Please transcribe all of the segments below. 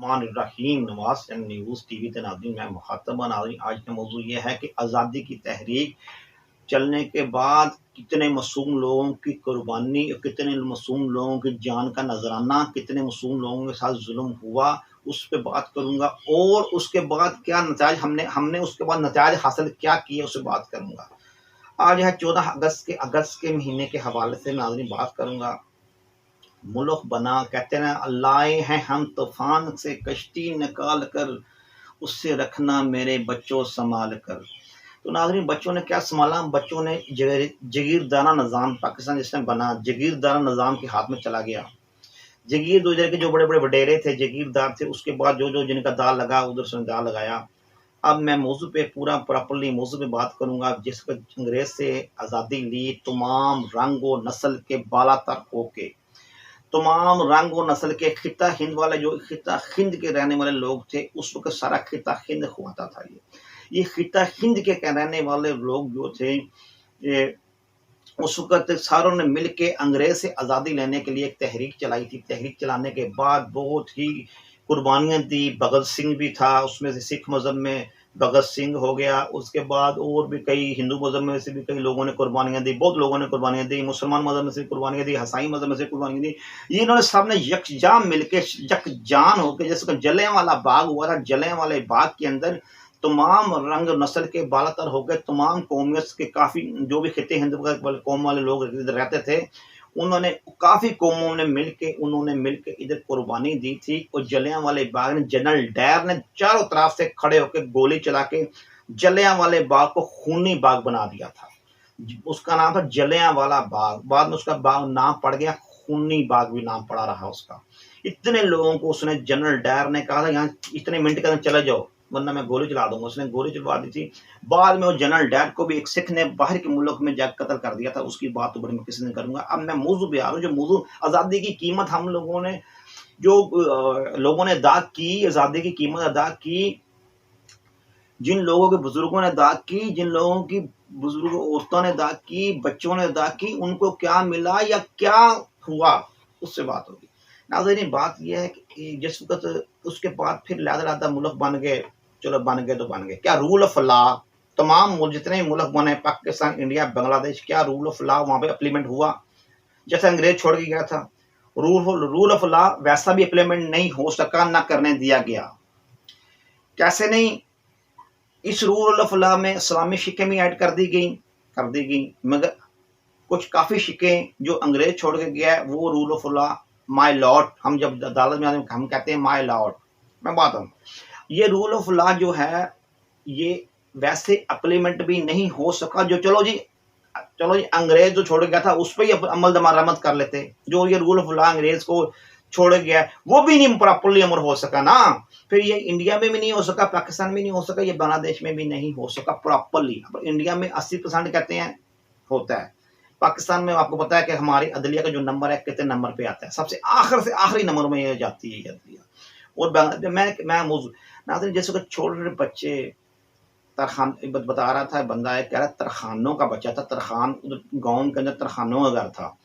रहीम नवाज चंद news TV के नाज़रीन, मैं मुखातब नाज़रीन। आज का मौजू ये है कि आज़ादी की तहरीक चलने के बाद कितने मासूम लोगों की कुर्बानी, कितने मासूम लोगों की जान का नजराना, कितने मासूम लोगों के साथ जुल्म हुआ, उस पर बात करूंगा। और उसके बाद क्या नताज हमने हमने उसके बाद नताज हासिल क्या किए, उस पर बात करूंगा। आज है 14 अगस्त के महीने के हवाले से नाज़रीन बात करूंगा। मुल्क बना, कहते हैं लाए हैं हम तूफान से कश्ती निकाल कर, उससे रखना मेरे बच्चों संभाल कर। तो नाज़रीन, बच्चों ने क्या संभाला? बच्चों ने जगीरदारा निज़ाम पाकिस्तान जिसने बना, जगीरदारा निज़ाम के हाथ में चला गया। जगीर दो के जो बड़े बड़े वडेरे थे, जगीरदार थे, उसके बाद जो जो जिनका दाल लगा उधर से दाल लगाया। अब मैं मौजू पे पूरा प्रॉपरली मौजू पे बात करूंगा। जिसको अंग्रेज से आज़ादी ली, तमाम रंग व नस्ल के बाला तर होके, तमाम रंग और नस्ल के खिता हिंद वाले, जो खिता हिंद के रहने वाले लोग थे, उस वक्त सारा खिता हिंद खुआता था। ये खिता हिंद के रहने वाले लोग जो थे, ये उस वक्त सारों ने मिल के अंग्रेज से आज़ादी लेने के लिए एक तहरीक चलाई थी। तहरीक चलाने के बाद बहुत ही कुर्बानियाँ दी। भगत सिंह भी था उसमें से, सिख मज़हब में भगत सिंह हो गया। उसके बाद और भी कई हिंदू मज़हब में से भी कई लोगों ने कुर्बानियाँ दी, बहुत लोगों ने कुर्बानियाँ दी। मुसलमान मज़हब में से कुर्बानियाँ दी, ईसाई मज़हब में से कुर्बानियाँ दी। ये इन्होंने सबने यकजान मिलकर, यकजान होकर, जैसे जलियांवाला बाग हुआ था, जलियांवाले बाग के अंदर तमाम रंग नस्ल के बालातर हो गए, तमाम कौमियत के काफ़ी जो भी खिते हिंद कौम वाले लोग रहते थे, उन्होंने काफ़ी कौमों ने मिलके इधर कुर्बानी दी थी। और जलियांवाले बाग ने, जनरल डायर ने चारों तरफ से खड़े होकर गोली चला के जलियांवाले बाग को खूनी बाग बना दिया था। उसका नाम था जलियांवाला बाग, बाद में उसका बाग नाम पड़ गया खूनी बाग, भी नाम पड़ा रहा उसका। इतने लोगों को उसने, जनरल डायर ने कहा था यहाँ इतने मिनट के अंदर चले जाओ वरना मैं गोली चला दूंगा। उसने गोली चलवा दी थी। बाद में वो जनरल डायर को भी एक सिख ने बाहर के मुल्क में जाकर कत्ल कर दिया था। उसकी बात तो बड़ी मैं किसी ने करूंगा। अब मैं मौजू पे आ रहा हूँ। जो मौजू आज़ादी की कीमत हम लोगों ने, जो लोगों ने अदा की, आज़ादी की कीमत अदा की, जिन लोगों के बुजुर्गों ने अदा की, जिन लोगों की बुजुर्ग औरतों ने अदा की, बच्चों ने अदा की, उनको क्या मिला या क्या हुआ, उससे बात होगी। नाज़रीन, बात यह है कि जिस वक्त उसके बाद फिर लादा मुल्क बन गए, चलो बन गए तो बन गए। क्या रूल ऑफ लॉ, तमाम जितने मुल्क बने, पाकिस्तान, इंडिया, बांग्लादेश, क्या रूल ऑफ लॉ वहां पे अप्लीमेंट हुआ? जैसे अंग्रेज छोड़ के गया था, रूल ऑफ लॉ वैसा भी अप्लीमेंट नहीं हो सका, ना करने दिया गया। कैसे नहीं? इस रूल ऑफ लॉ में इस्लामी शिकें भी ऐड कर दी गई, मगर कुछ काफ़ी शिकें जो अंग्रेज छोड़ के गया है, वो rule of law, my Lord, हम जब अदालत में हम कहते हैं माय लॉर्ड, मैं बात हूँ, ये रूल ऑफ लॉ जो है ये वैसे अप्लीमेंट भी नहीं हो सका। जो चलो जी अंग्रेज जो छोड़ गया था उस पर ही अमल दरामद कर लेते। जो ये रूल ऑफ लॉ अंग्रेज को छोड़ गया वो भी नहीं प्रॉपरली अमल हो सका ना। फिर ये इंडिया में भी नहीं हो सका, पाकिस्तान में नहीं हो सका, ये बांग्लादेश में भी नहीं हो सका प्रॉपरली। इंडिया में 80% कहते हैं होता है, पाकिस्तान में आपको पता है कि हमारी अदलिया का जो नंबर है कितने नंबर पे आता है, सबसे आखिरी नंबर में ये जाती है अदलिया। और मैं नाज़रीन, जैसे छोटे बच्चे, तरखान बता रहा था बंदा, कह रहा तरखानों का बच्चा था, तरखान गाँव के अंदर तरखानों का घर था,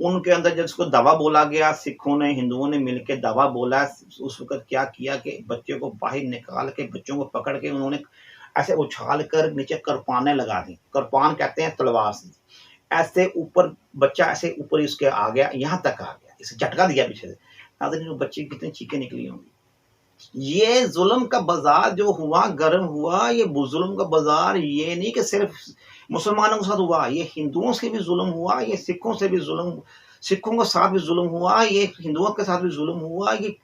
उनके अंदर जब उसको दवा बोला गया, सिखों ने हिंदुओं ने मिलकर दवा बोला। उस वक्त क्या किया कि बच्चे को बाहर निकाल के, बच्चों को पकड़ के उन्होंने ऐसे उछाल कर नीचे करपाने लगा दी। करपान कहते हैं तलवार से, ऐसे ऊपर बच्चा ऐसे ऊपर इसके आ गया, यहाँ तक आ गया, इसे झटका दिया पीछे से। नाज़रीन, बच्चे की कितनी चीखें निकली होंगी। ये जुल्म का बाजार जो हुआ, गर्म हुआ, ये जुल्म का बाजार ये नहीं कि सिर्फ मुसलमानों के साथ हुआ, ये हिंदुओं से भी जुल्म हुआ, ये सिखों से भी जुल्म, सिखों के साथ भी जुल्म हुआ, ये हिंदुओं के साथ भी जुल्म हुआ, ये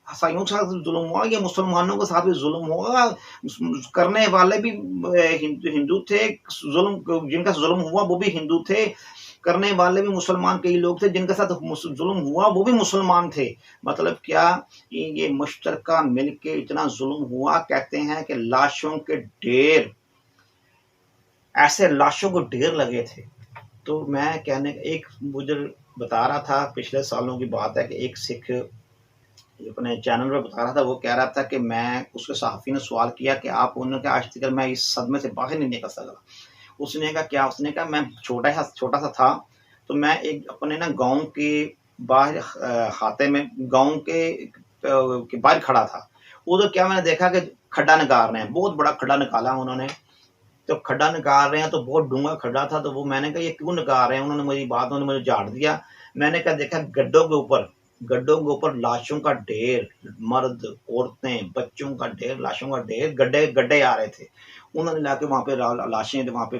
ईसाइयों के साथ भी जुल्म हुआ, ये मुसलमानों के साथ भी जुल्म हुआ। करने वाले भी हिंदू थे, जुल्म जिनका जुल्म हुआ वो भी हिंदू थे, करने वाले भी मुसलमान कई लोग थे, जिनके साथ जुल्म हुआ वो भी मुसलमान थे। मतलब क्या, ये मुश्तरका मिलके इतना जुल्म हुआ, कहते हैं कि लाशों के ढेर, ऐसे लाशों को ढेर लगे थे। तो मैं कहने, एक बुजुर्ग बता रहा था, पिछले सालों की बात है, कि एक सिख अपने चैनल पर बता रहा था, वो कह रहा था कि मैं, उसके सहाफ़ी ने सवाल किया कि आप, उन्होंने कहा आज तक मैं इस सदमे से बाहर नहीं निकल सका। उसने कहा क्या? उसने कहा मैं छोटा सा था, तो मैं एक अपने ना गांव के बाहर खाते में, गांव के के बाहर खड़ा था। उधर क्या मैंने देखा कि खड्डा निकाल रहे हैं, बहुत बड़ा खड्डा निकाला उन्होंने। तो खड्डा निकाल रहे हैं तो बहुत डूंगा खड्डा था। तो वो मैंने कहा ये क्यों निकाल रहे हैं, उन्होंने मुझे झाड़ दिया। मैंने कहा देखा गड्ढों के ऊपर लाशों का ढेर, मर्द औरतें बच्चों का ढेर, लाशों का ढेर, गड्ढे गड्ढे आ रहे थे। उन्होंने लाके वहां पे लाशें वहां पे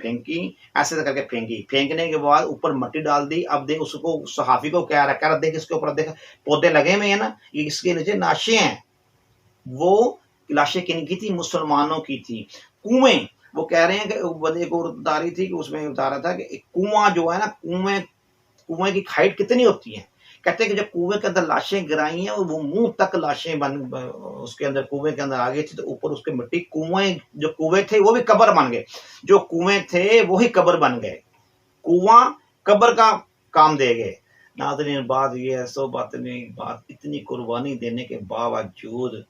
फेंकी, ऐसे करके फेंकी। फेंकने के बाद ऊपर मिट्टी डाल दी। अब देख उसको, सहाफी को क्या रखा, देख इसके ऊपर देख पौधे लगे हुए हैं ना, ये इसके नीचे लाशें हैं। वो लाशें किन की थी? मुसलमानों की थी। कुएं, वो कह रहे हैं कि एक और बता रही थी कि उसमें बता रहा था कि कुआं जो है ना, कुएं की हाइट कितनी होती है। कहते हैं कि जब कुएं के अंदर लाशें गिराई हैं और वो मुंह तक लाशें उसके अंदर कुएं के अंदर आ गई थी, तो ऊपर उसके मिट्टी, जो कुएं थे वो भी कब्र बन गए, जो कुएं थे वो ही कब्र बन गए, कुआं कब्र का काम दे गए। नाज़रीन, बात ये है, सो बात नहीं, बात इतनी कुर्बानी देने के बावजूद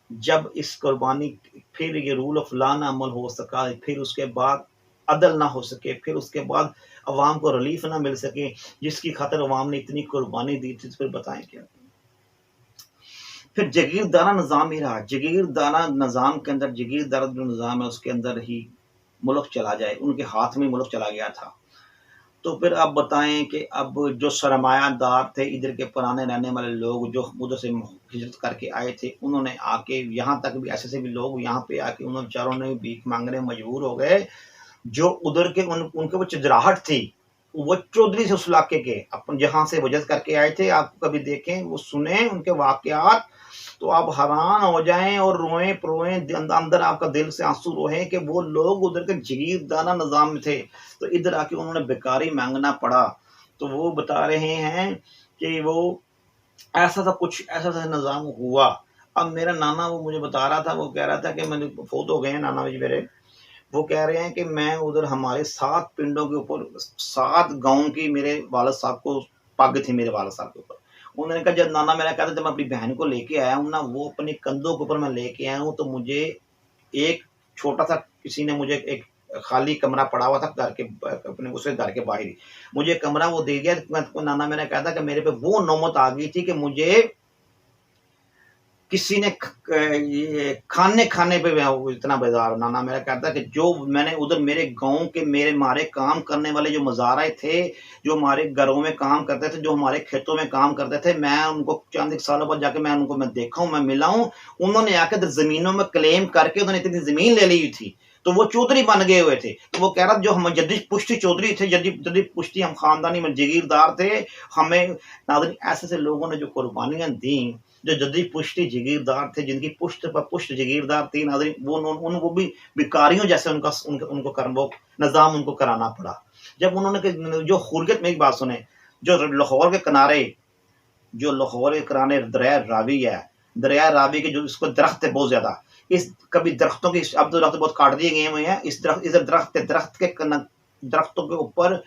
जब इस कुर्बानी, फिर ये रूल ऑफ लॉ ना अमल हो सका, फिर उसके बाद अदल ना हो सके, फिर उसके बाद अवाम को रिलीफ ना मिल सके, जिसकी खातिर अवाम ने इतनी कुर्बानी दी थी, तो फिर बताएं क्या। फिर जगीरदारा निज़ाम ही रहा। जगीरदारा निज़ाम के अंदर, जगीरदारा जो निज़ाम है उसके अंदर ही मुल्क चला जाए, उनके हाथ में मुल्क चला गया था। तो फिर आप बताएं कि अब जो सरमायादार थे, इधर के पुराने रहने वाले लोग जो उधर से हिजरत करके आए थे, उन्होंने आके यहाँ तक भी, ऐसे भी लोग यहाँ पे आके उन्होंने बेचारों ने भीख मांगने मजबूर हो गए। जो उधर के उनके वो चिजराहट थी, वो चौधरी से उस इलाके के अपन जहाँ से वजह करके आए थे, आपको कभी देखें, वो सुने उनके वाकयात, तो आप हैरान हो जाएं और रोएं प्रोएं, अंदर आपका दिल से आंसू रोए कि वो लोग उधर के जगीरदारा निज़ाम में थे, तो इधर आके उन्होंने बेकारी मांगना पड़ा। तो वो बता रहे हैं कि वो ऐसा सा निज़ाम हुआ। अब मेरा नाना वो मुझे बता रहा था, वो कह रहा था कि मैंने फोत हो गए हैं नाना जी मेरे, वो कह रहे हैं कि मैं उधर हमारे 7 पिंडों के ऊपर 7 गाँव की मेरे वालिद साहब को पग थी, मेरे वालिद साहब के ऊपर। उन्होंने कहा, जब नाना मेरा कहता, जब मैं अपनी बहन को लेके आया हूँ ना, वो अपने कंधों के ऊपर मैं लेके आया हूँ, तो मुझे एक छोटा सा, किसी ने मुझे एक खाली कमरा पड़ा हुआ था घर के, अपने उसके घर के बाहर ही मुझे कमरा वो दे दिया। नाना मेरा कहता कि मेरे पे वो नौबत आ गई थी कि मुझे किसी ने ये खाने पे इतना बेजार। नाना मेरा कहता कि जो मैंने उधर मेरे गांव के मेरे मारे काम करने वाले जो मज़ारे थे, जो हमारे घरों में काम करते थे, जो हमारे खेतों में काम करते थे, मैं उनको चंद एक सालों बाद जाके मैं देखा हूँ, मैं मिला हूँ। उन्होंने आकर ज़मीनों में क्लेम करके उन्होंने इतनी ज़मीन ले ली थी, तो वो चौधरी बन गए हुए थे। तो वो कह रहा जो हम जद्दी पुश्ती चौधरी थे, जद्दी पुश्ती, हम खानदानी में जगीरदार थे। हमें नाज़रीन, ऐसे लोगों ने जो कुर्बानियाँ दी, जो जद्दी पुश्ती जगीरदार थे, जिनकी पुश्त पर पुश्त जगीरदार थी नाज़रीन, वो भी भिखारियों जैसे उनको कर्म वो निज़ाम उनको कराना पड़ा। जब उन्होंने जो हुर्रियत में, एक बात सुने, जो लाहौर के किनारे, जो लाहौर के किनारे दरिया रावी है, दरिया रावी के जो इसको दरख्त है बहुत ज्यादा, इस कभी दरख्तों की, अब तो दरख्त बहुत काट दिए गए हुए हैं, इस दरख्त के दरख्तों के ऊपर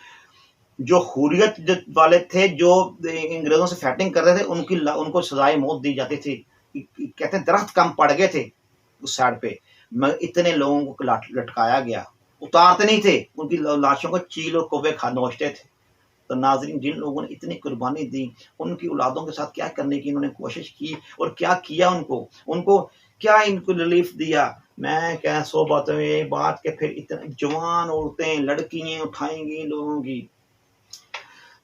जो हुर्रियत वाले थे, जो अंग्रेजों से फाइटिंग कर रहे थे, उनको सजाए मौत दी जाती थी। कहते हैं दरख्त कम पड़ गए थे उस साइड पे, मगर इतने लोगों को लटकाया गया, उतारते नहीं थे, उनकी लाशों को चील और कौवे खा नोचते थे। तो नाजरीन, जिन लोगों ने इतनी कुर्बानी दी, उनकी औलादों के साथ क्या करने की इन्होंने कोशिश की और क्या किया, उनको क्या इनको रिलीफ दिया। मैं क्या 100 बातों में ये बात कि फिर इतने जवान औरतें, लड़कियां उठाएंगी लोगों की,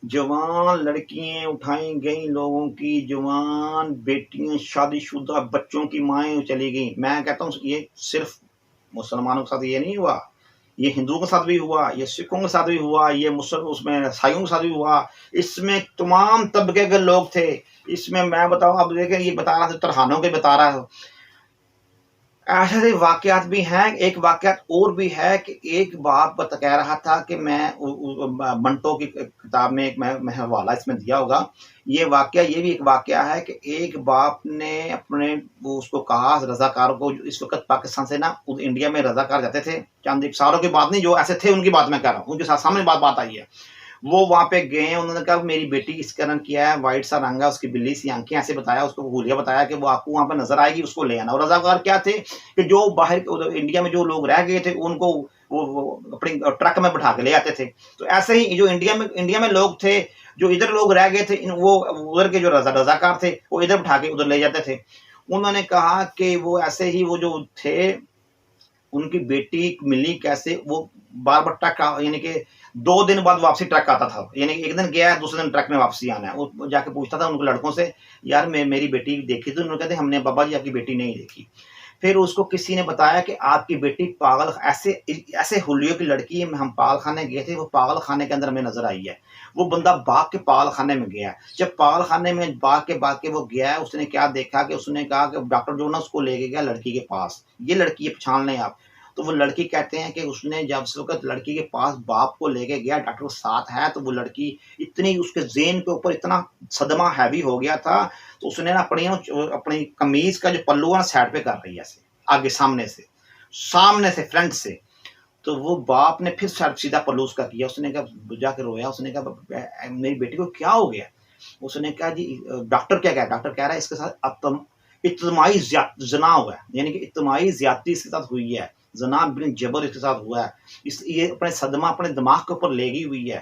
जवान लड़कियां उठाई गई लोगों की, जवान बेटियां, शादीशुदा बच्चों की माएँ चली गई। मैं कहता हूँ ये सिर्फ मुसलमानों के साथ ये नहीं हुआ, ये हिंदुओं के साथ भी हुआ, ये सिखों के साथ भी हुआ, ये उसमें ईसाइयों के साथ भी हुआ। इसमें तमाम तबके के लोग थे। इसमें मैं बताऊं, अब देखें, ये बता रहा था, तरहानों के बता रहा है, ऐसे वाकयात भी हैं। एक वाकयात और भी है कि एक बाप कह रहा था कि मैं मंटो की किताब में एक मैं हवाला इसमें दिया होगा, ये भी एक वाकया है कि एक बाप ने अपने उसको कहा, रजाकारों को, इस वक्त पाकिस्तान से ना इंडिया में रजाकार जाते थे, चंद एक सालों की बात नहीं, जो ऐसे थे उनकी बात मैं कह रहा हूँ, उनके साथ सामने बात आई है। वो वहां पे गए, उन्होंने कहा मेरी बेटी इस कारण किया है, व्हाइट सा रंग है, उसकी बिल्ली सी आंखें, ऐसे बताया, उसको हुलिया बताया कि वो आपको वहां पर नजर आएगी, उसको ले आना। और रजाकार क्या थे कि जो बाहर इंडिया में जो लोग रह गए थे, उनको वो अपनी ट्रक में बैठा के ले आते थे। तो ऐसे ही जो इंडिया में लोग थे, जो इधर लोग रह गए थे, वो उधर के जो रजाकार थे वो इधर बैठा के उधर ले जाते थे। उन्होंने कहा कि वो ऐसे ही वो जो थे, उनकी बेटी मिली कैसे, वो बार बार ट्रक, यानी कि 2 दिन बाद वापसी ट्रक आता था, यानी कि एक दिन गया है, दूसरे दिन ट्रक में वापसी आना है। वो जाके पूछता था उनको लड़कों से, यार मैं मेरी बेटी देखी थी? उन्होंने कहते हमने बाबा जी आपकी बेटी नहीं देखी। फिर उसको किसी ने बताया कि आपकी बेटी पागल, ऐसे ऐसे हुलियों की लड़की है, हम पागल खाने गए थे, वो पागल खाने के अंदर हमें नजर आई है। वो बंदा भाग के पागल खाने में गया। जब पागल खाने में भाग के वो गया है, उसने क्या देखा कि उसने कहा कि डॉक्टर जो ना उसको लेके गया लड़की के पास, ये लड़की है, पहचान लें आप। तो वो लड़की कहते हैं कि उसने जब उस वक्त लड़की के पास बाप को लेके गया, डॉक्टर के साथ है, तो वो लड़की इतनी, उसके ज़हन के ऊपर इतना सदमा हैवी हो गया था, तो उसने ना अपनी कमीज का जो पल्लू है साइड पे कर रही है ऐसे, आगे सामने से फ्रंट से। तो वो बाप ने फिर सीधा पल्लू उसका किया। उसने कहा, जाकर रोया, उसने कहा मेरी बेटी को क्या हो गया? उसने कहा जी डॉक्टर क्या कहा? डॉक्टर कह रहा है इसके साथ इज्तिमाई जना हुआ है, यानी कि इज्तिमाई ज्यादती इसके साथ हुई है, जना बिन जबर इसके साथ हुआ है। ये अपने सदमा अपने दिमाग के ऊपर लेगी हुई है।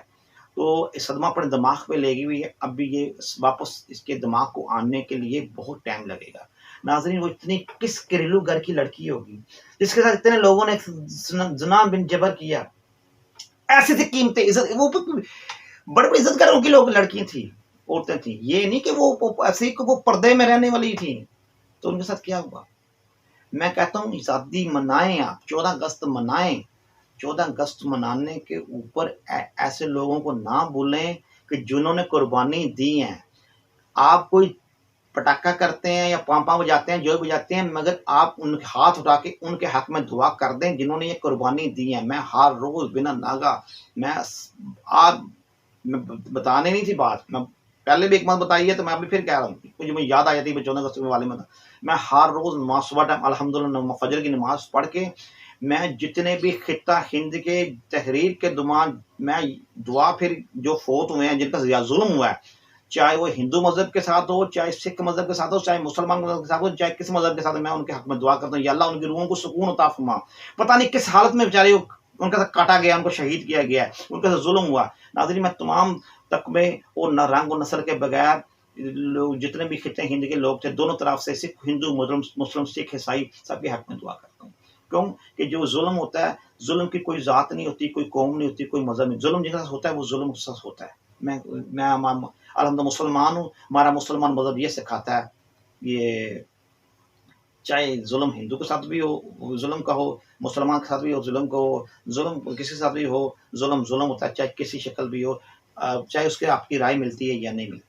तो सदमा अपने दिमाग पे लेगी हुई है। अब भी ये वापस इसके दिमाग को आने के लिए बहुत टाइम लगेगा। नाज़रीन, वो इतनी किस घरेलू घर की लड़की होगी जिसके साथ इतने लोगों ने जना बिन जबर किया? ऐसी थी कीमतें, इज्जत, वो बड़े बड़े इज्जत करों की लोग लड़कियां थी, औरतें थी। ये नहीं कि वो ऐसे वो पर्दे में रहने वाली थी। तो उनके साथ क्या हुआ? मैं कहता हूँ आज़ादी मनाएं, आप 14 अगस्त मनाएं। 14 अगस्त मनाने के ऊपर ऐसे लोगों को ना भूलें कि जिन्होंने कुर्बानी दी है। आप कोई पटाखा करते हैं या पाँव बजाते हैं, जो बजाते हैं, मगर आप उनके हाथ उठा के उनके हक में दुआ कर दें जिन्होंने ये कुर्बानी दी है। मैं हर रोज बिना नागा, मैं आज मैं बताने नहीं थी बात, मैं पहले भी एक बात बताई है, तो मैं अभी फिर कह रहा हूँ, मुझे याद आ जाती है 14 अगस्त वाले में। मैं हर रोज नमाज सुबह टाइम अल्हम्दुलिल्लाह फजर की नमाज पढ़ के, मैं जितने भी खिता हिंद के तहरीर के दुमान मैं दुआ, फिर जो फोत हुए हैं, जिनका जुल्म हुआ है, चाहे वो हिंदू मजहब के साथ हो, चाहे सिख मजहब के साथ हो, चाहे मुसलमान मजहब के साथ हो, चाहे किस मजहब के साथ, मैं उनके हक में दुआ करता हूँ, या अल्लाह उनकी रूहों को सुकून अता फरमा। पता नहीं किस हालत में बेचारे उनका साथ काटा गया, उनको शहीद किया गया, उनके साथ जुल्म हुआ। नाज़रीन, मैं तमाम तकबे और न रंग और नस्ल के बगैर लोग जितने भी खिते हिंद के लोग थे, दोनों तरफ से, सिख हिंदू मुस्लिम सिख ईसाई, सबके हक में दुआ करता हूँ। क्यों कि जो जुल्म होता है, जुल्म की कोई जात नहीं होती, कोई कौम नहीं होती, कोई मजहब नहीं। जुल्म जिनके साथ होता है वो जुल्म के साथ होता है। मैं अल्हम्दुलिल्लाह मुसलमान हूँ, हमारा मुसलमान मजहब ये सिखाता है, ये चाहे जुल्म हिंदू के साथ भी हो, जुल्म का हो, मुसलमान के साथ भी हो, जुल्म को जुल्म किसी के साथ भी हो, जुल्म जुल्म होता है, चाहे किसी शक्ल भी हो, चाहे उसके आपकी राय मिलती है या नहीं मिलती।